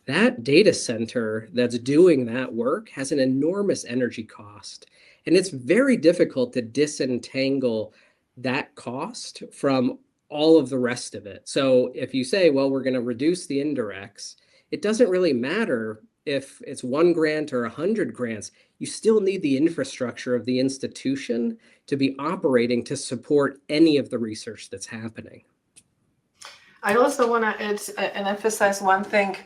that data center that's doing that work has an enormous energy cost. And it's very difficult to disentangle that cost from all of the rest of it. So if you say, well, we're going to reduce the indirects it doesn't really matter if it's 1 grant or 100 grants. You still need the infrastructure of the institution to be operating to support any of the research that's happening. I also want to add and emphasize one thing.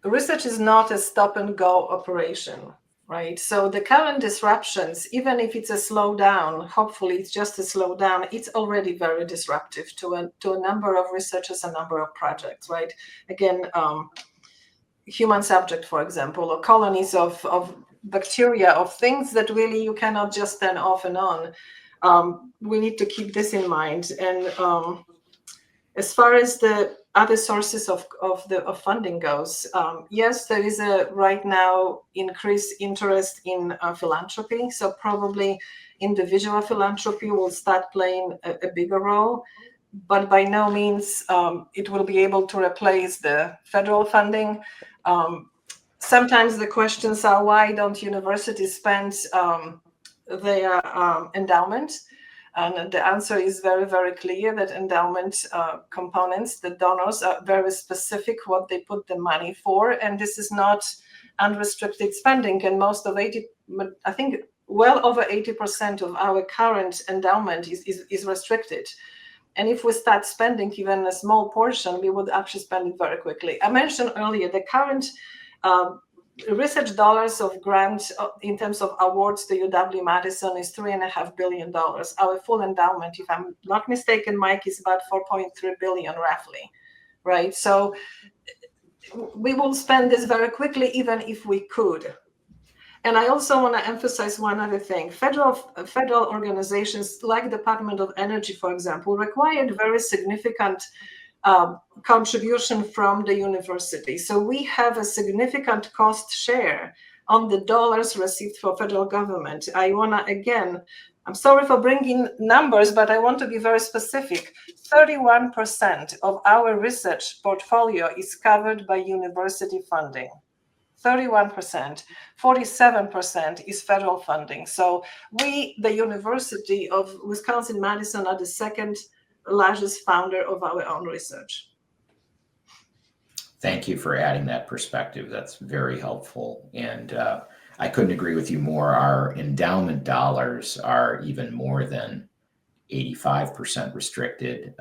Research is not a stop and go operation, right? So the current disruptions, even if it's a slowdown, hopefully it's just a slowdown, it's already very disruptive to a number of researchers, a number of projects, right? Again, human subject, for example, or colonies of bacteria, of things that really you cannot just turn off and on. We need to keep this in mind. And as far as the other sources of funding goes, yes, there is right now increased interest in philanthropy. So probably individual philanthropy will start playing a bigger role, but by no means it will be able to replace the federal funding. Sometimes the questions are, why don't universities spend their endowment? And the answer is very, very clear that endowment components, the donors, are very specific what they put the money for. And this is not unrestricted spending. And most of I think well over 80% of our current endowment is restricted. And if we start spending even a small portion, we would actually spend it very quickly. I mentioned earlier the current research dollars of grants in terms of awards to UW-Madison is $3.5 billion. Our full endowment, if I'm not mistaken, Mike, is about $4.3 billion roughly, right? So we will spend this very quickly, even if we could. And I also want to emphasize one other thing. Federal organizations like Department of Energy, for example, required very significant contribution from the university. So we have a significant cost share on the dollars received for federal government. I want to, again, I'm sorry for bringing numbers, but I want to be very specific. 31% of our research portfolio is covered by university funding. 31%, 47% is federal funding. So we, the University of Wisconsin-Madison, are the second largest founder of our own research. Thank you for adding that perspective. That's very helpful. And I couldn't agree with you more. Our endowment dollars are even more than 85% restricted,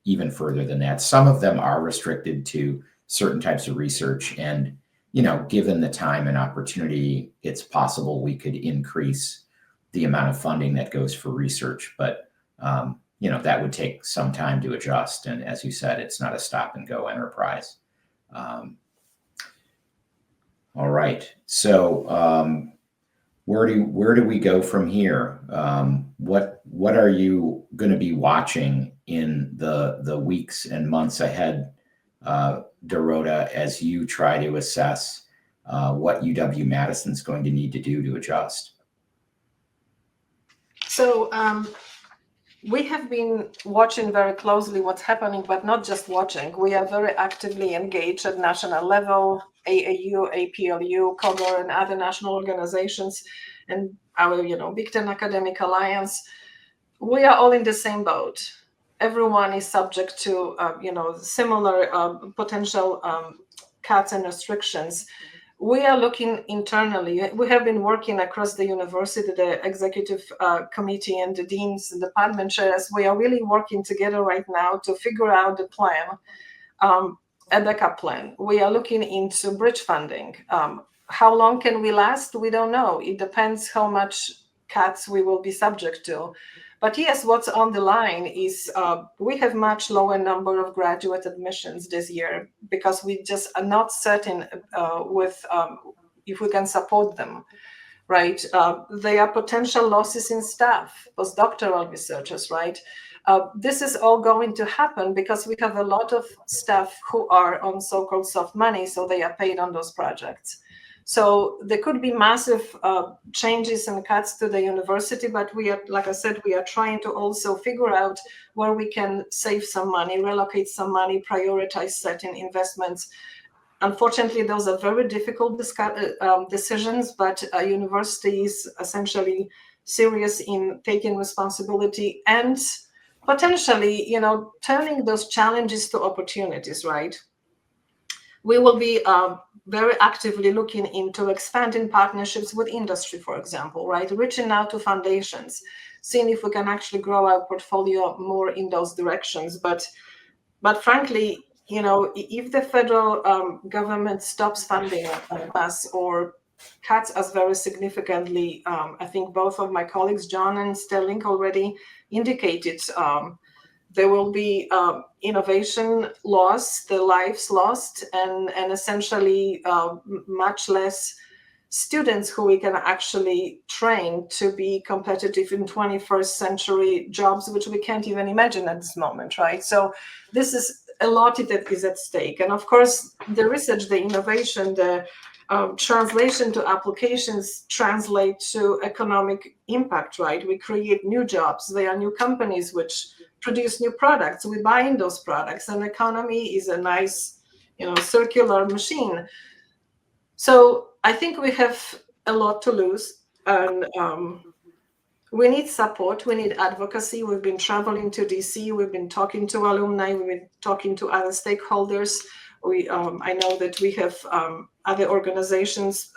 even further than that. Some of them are restricted to certain types of research. And, given the time and opportunity, it's possible we could increase the amount of funding that goes for research. But that would take some time to adjust. And as you said, it's not a stop and go enterprise. All right. So where do we go from here? What are you going to be watching in the weeks and months ahead, Dorota, as you try to assess what UW-Madison is going to need to do to adjust? So we have been watching very closely what's happening, but not just watching. We are very actively engaged at national level, AAU, APLU, COGOR, and other national organizations, and our, Big Ten Academic Alliance. We are all in the same boat. Everyone is subject to, similar potential cuts and restrictions. We are looking internally. We have been working across the university, the executive committee and the deans and department chairs. We are really working together right now to figure out the plan, a backup plan. We are looking into bridge funding. How long can we last? We don't know. It depends how much cuts we will be subject to. But yes, what's on the line is we have much lower number of graduate admissions this year because we just are not certain with if we can support them, right? There are potential losses in staff, postdoctoral researchers, right? This is all going to happen because we have a lot of staff who are on so-called soft money, so they are paid on those projects. So there could be massive changes and cuts to the university, but we are, like I said, we are trying to also figure out where we can save some money, relocate some money, prioritize certain investments. Unfortunately, those are very difficult decisions, but a university is essentially serious in taking responsibility and potentially, turning those challenges to opportunities, right? We will be very actively looking into expanding partnerships with industry, for example, right? Reaching out to foundations, seeing if we can actually grow our portfolio more in those directions. But frankly, if the federal government stops funding us or cuts us very significantly, I think both of my colleagues, John and Sterling, already indicated there will be innovation lost, the lives lost, and essentially much less students who we can actually train to be competitive in 21st century jobs, which we can't even imagine at this moment, right? So this is a lot that is at stake. And of course, the research, the innovation, the translation to applications translate to economic impact, right? We create new jobs. There are new companies which produce new products. We buy in those products, and economy is a nice, circular machine. So I think we have a lot to lose, and we need support. We need advocacy. We've been traveling to DC. We've been talking to alumni. We've been talking to other stakeholders. I know that we have other organizations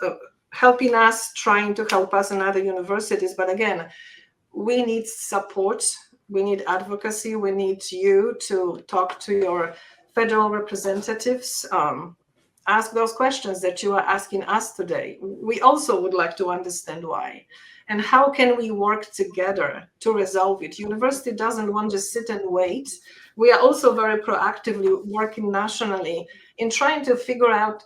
helping us, trying to help us in other universities. But again, we need support. We need advocacy. We need you to talk to your federal representatives. Ask those questions that you are asking us today. We also would like to understand why. And how can we work together to resolve it? University doesn't want to sit and wait. We are also very proactively working nationally in trying to figure out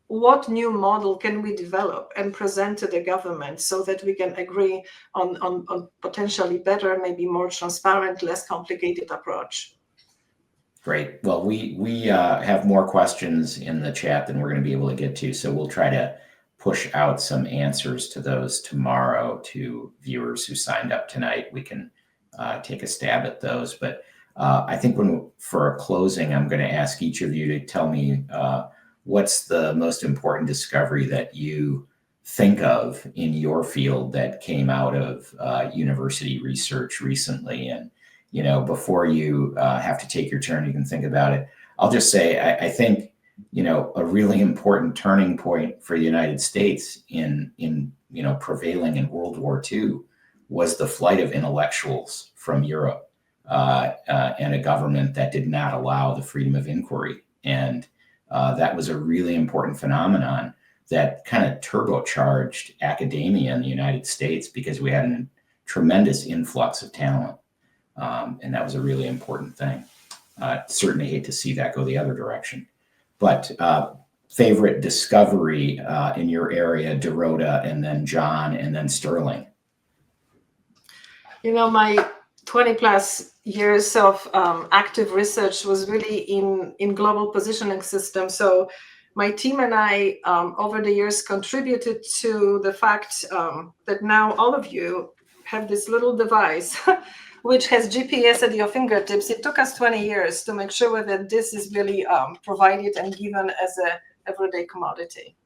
what new model can we develop and present to the government so that we can agree on potentially better, maybe more transparent, less complicated approach. Great. Well, we have more questions in the chat than we're going to be able to get to, so we'll try to push out some answers to those tomorrow to viewers who signed up tonight. We can take a stab at those. But I think for a closing, I'm going to ask each of you to tell me what's the most important discovery that you think of in your field that came out of university research recently. And before you have to take your turn, you can think about it. I'll just say, I think, a really important turning point for the United States in prevailing in World War II was the flight of intellectuals from Europe and a government that did not allow the freedom of inquiry. And that was a really important phenomenon that kind of turbocharged academia in the United States because we had a tremendous influx of talent. And that was a really important thing. Certainly hate to see that go the other direction. But favorite discovery in your area, Dorota, and then John, and then Sterling? My 20 plus years of active research was really in global positioning systems. So my team and I, over the years, contributed to the fact that now all of you have this little device which has GPS at your fingertips. It took us 20 years to make sure that this is really provided and given as an everyday commodity.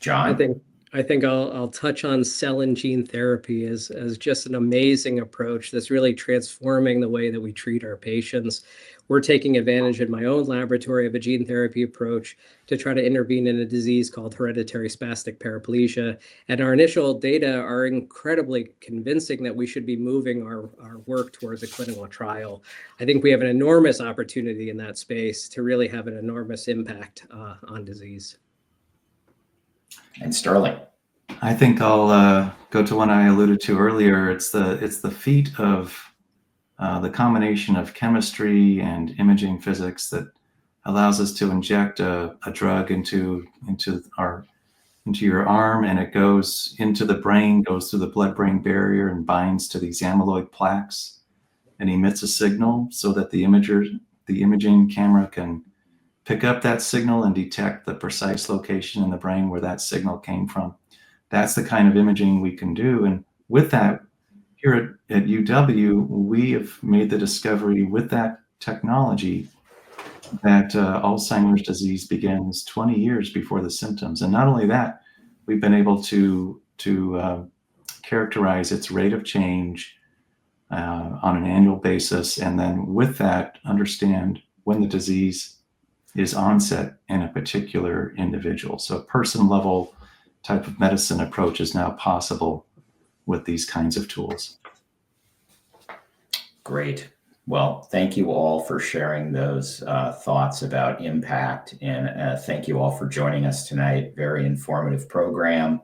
John? I think I'll touch on cell and gene therapy as just an amazing approach that's really transforming the way that we treat our patients. We're taking advantage in my own laboratory of a gene therapy approach to try to intervene in a disease called hereditary spastic paraplegia. And our initial data are incredibly convincing that we should be moving our work towards a clinical trial. I think we have an enormous opportunity in that space to really have an enormous impact on disease. And Sterling? I think I'll go to one I alluded to earlier. It's the feat of the combination of chemistry and imaging physics that allows us to inject a drug into your arm, and it goes into the brain, goes through the blood-brain barrier and binds to these amyloid plaques and emits a signal so that the imaging camera can pick up that signal and detect the precise location in the brain where that signal came from. That's the kind of imaging we can do. And with that, here at UW, we have made the discovery with that technology that Alzheimer's disease begins 20 years before the symptoms. And not only that, we've been able to characterize its rate of change on an annual basis, and then with that, understand when the disease is onset in a particular individual. So person level type of medicine approach is now possible with these kinds of tools. Great. Well, thank you all for sharing those thoughts about impact, and thank you all for joining us tonight. Very informative program.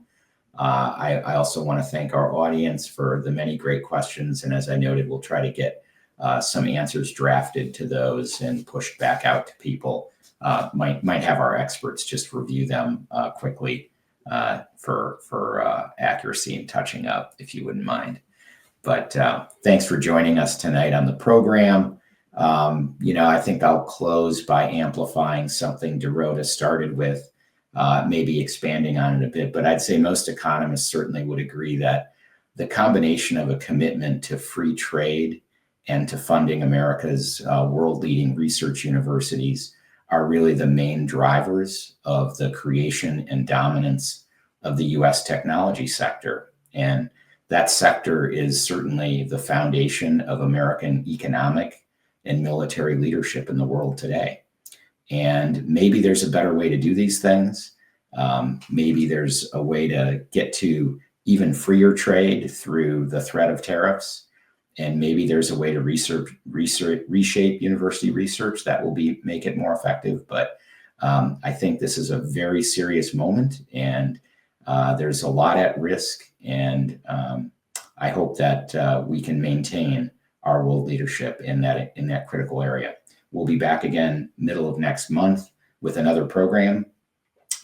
I also want to thank our audience for the many great questions, and as I noted, we'll try to get some answers drafted to those and pushed back out to people. Might have our experts just review them quickly for accuracy and touching up, if you wouldn't mind. But thanks for joining us tonight on the program. I think I'll close by amplifying something Dorota started with, maybe expanding on it a bit. But I'd say most economists certainly would agree that the combination of a commitment to free trade and to funding America's world-leading research universities are really the main drivers of the creation and dominance of the U.S. technology sector. And that sector is certainly the foundation of American economic and military leadership in the world today. And maybe there's a better way to do these things. Maybe there's a way to get to even freer trade through the threat of tariffs. And maybe there's a way to reshape university research that will make it more effective. But I think this is a very serious moment, and there's a lot at risk. And I hope that we can maintain our world leadership in that critical area. We'll be back again middle of next month with another program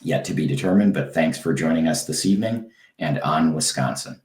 yet to be determined. But thanks for joining us this evening, and on Wisconsin.